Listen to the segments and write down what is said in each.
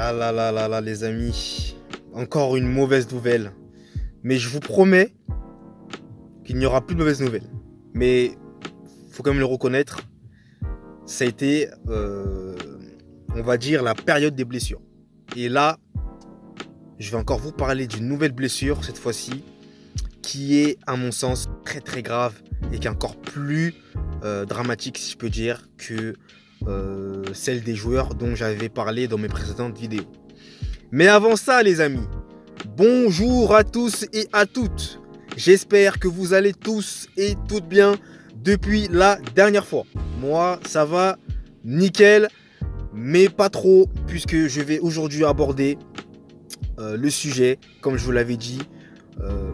Ah là là là là, les amis. Encore une mauvaise nouvelle. Mais je vous promets qu'il n'y aura plus de mauvaises nouvelles. Mais faut quand même le reconnaître, ça a été, on va dire, la période des blessures. Et là, je vais encore vous parler d'une nouvelle blessure, cette fois-ci, qui est, à mon sens, très très grave et qui est encore plus dramatique, si je peux dire, que celle des joueurs dont j'avais parlé dans mes précédentes vidéos. Mais avant ça, les amis, bonjour à tous et à toutes. J'espère que vous allez tous et toutes bien depuis la dernière fois. Moi, ça va nickel, mais pas trop, puisque je vais aujourd'hui aborder le sujet, comme je vous l'avais dit.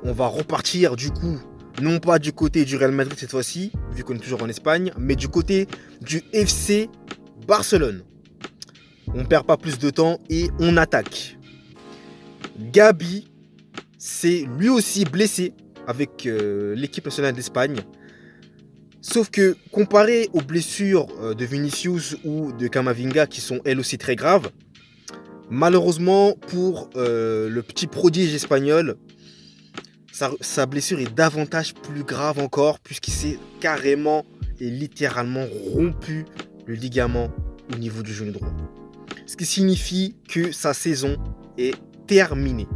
On va repartir du coup, non pas du côté du Real Madrid cette fois-ci, vu qu'on est toujours en Espagne, mais du côté du FC Barcelone. On ne perd pas plus de temps et on attaque. Gabi s'est lui aussi blessé avec l'équipe nationale d'Espagne. Sauf que comparé aux blessures de Vinicius ou de Camavinga qui sont elles aussi très graves, malheureusement pour le petit prodige espagnol, sa blessure est davantage plus grave encore puisqu'il s'est carrément et littéralement rompu le ligament au niveau du genou droit. Ce qui signifie que sa saison est terminée.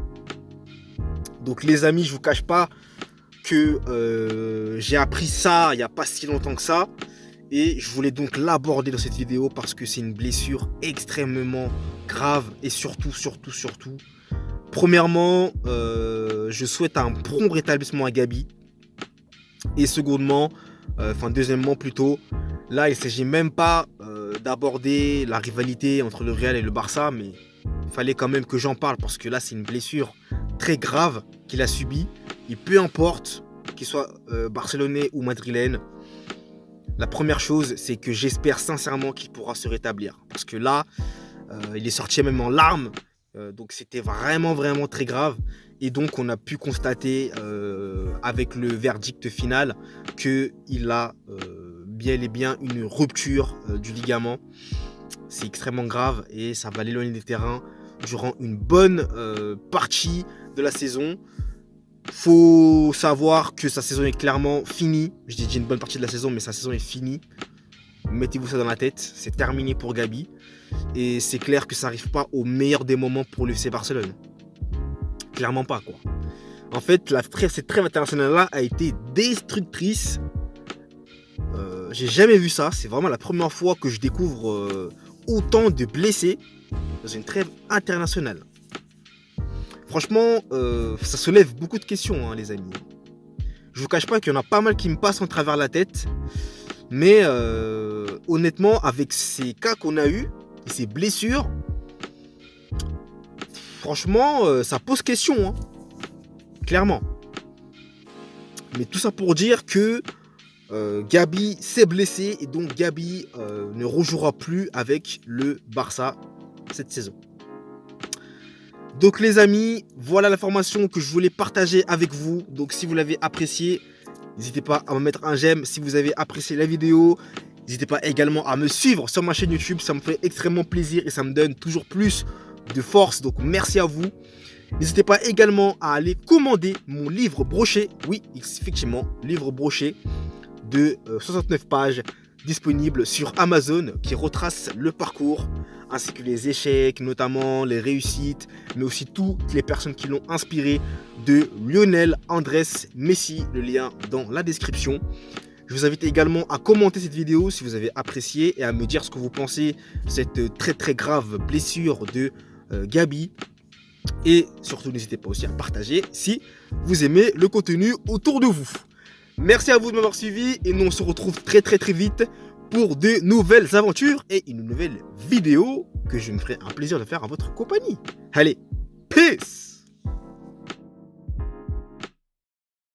Donc les amis, je vous cache pas que j'ai appris ça il n'y a pas si longtemps que ça. Et je voulais donc l'aborder dans cette vidéo parce que c'est une blessure extrêmement grave et surtout, premièrement, je souhaite un prompt rétablissement à Gabi. Et deuxièmement plutôt, là il ne s'agit même pas d'aborder la rivalité entre le Real et le Barça, mais il fallait quand même que j'en parle parce que là c'est une blessure très grave qu'il a subie. Et peu importe qu'il soit barcelonais ou madrilène, la première chose c'est que j'espère sincèrement qu'il pourra se rétablir. Parce que là, il est sorti même en larmes. Donc c'était vraiment très grave. Et donc on a pu constater avec le verdict final qu'il a bien et bien une rupture du ligament. C'est extrêmement grave et ça va l'éloigner des terrains durant une bonne partie de la saison. Faut savoir que sa saison est clairement finie. Je dis une bonne partie de la saison, mais sa saison est finie. Mettez-vous ça dans la tête, c'est terminé pour Gabi. Et c'est clair que ça n'arrive pas au meilleur des moments pour le FC Barcelone. Clairement pas, quoi. En fait, cette trêve internationale-là a été destructrice. J'ai jamais vu ça. C'est vraiment la première fois que je découvre autant de blessés dans une trêve internationale. Franchement, ça soulève beaucoup de questions, hein, les amis. Je vous cache pas qu'il y en a pas mal qui me passent en travers la tête. Mais honnêtement, avec ces cas qu'on a eus et ces blessures, franchement, ça pose question, hein. Clairement. Mais tout ça pour dire que Gabi s'est blessé et donc Gabi ne rejouera plus avec le Barça cette saison. Donc les amis, voilà l'information que je voulais partager avec vous. Donc si vous l'avez apprécié, n'hésitez pas à me mettre un j'aime si vous avez apprécié la vidéo. N'hésitez pas également à me suivre sur ma chaîne YouTube, ça me fait extrêmement plaisir et ça me donne toujours plus de force. Donc merci à vous. N'hésitez pas également à aller commander mon livre broché. Oui, effectivement, livre broché de 69 pages disponible sur Amazon qui retrace le parcours ainsi que les échecs, notamment les réussites, mais aussi toutes les personnes qui l'ont inspiré de Lionel Andrés Messi, le lien dans la description. Je vous invite également à commenter cette vidéo si vous avez apprécié et à me dire ce que vous pensez de cette très grave blessure de Gabi. Et surtout, n'hésitez pas aussi à partager si vous aimez le contenu autour de vous. Merci à vous de m'avoir suivi et nous on se retrouve très vite pour de nouvelles aventures et une nouvelle vidéo que je me ferai un plaisir de faire en votre compagnie. Allez, peace!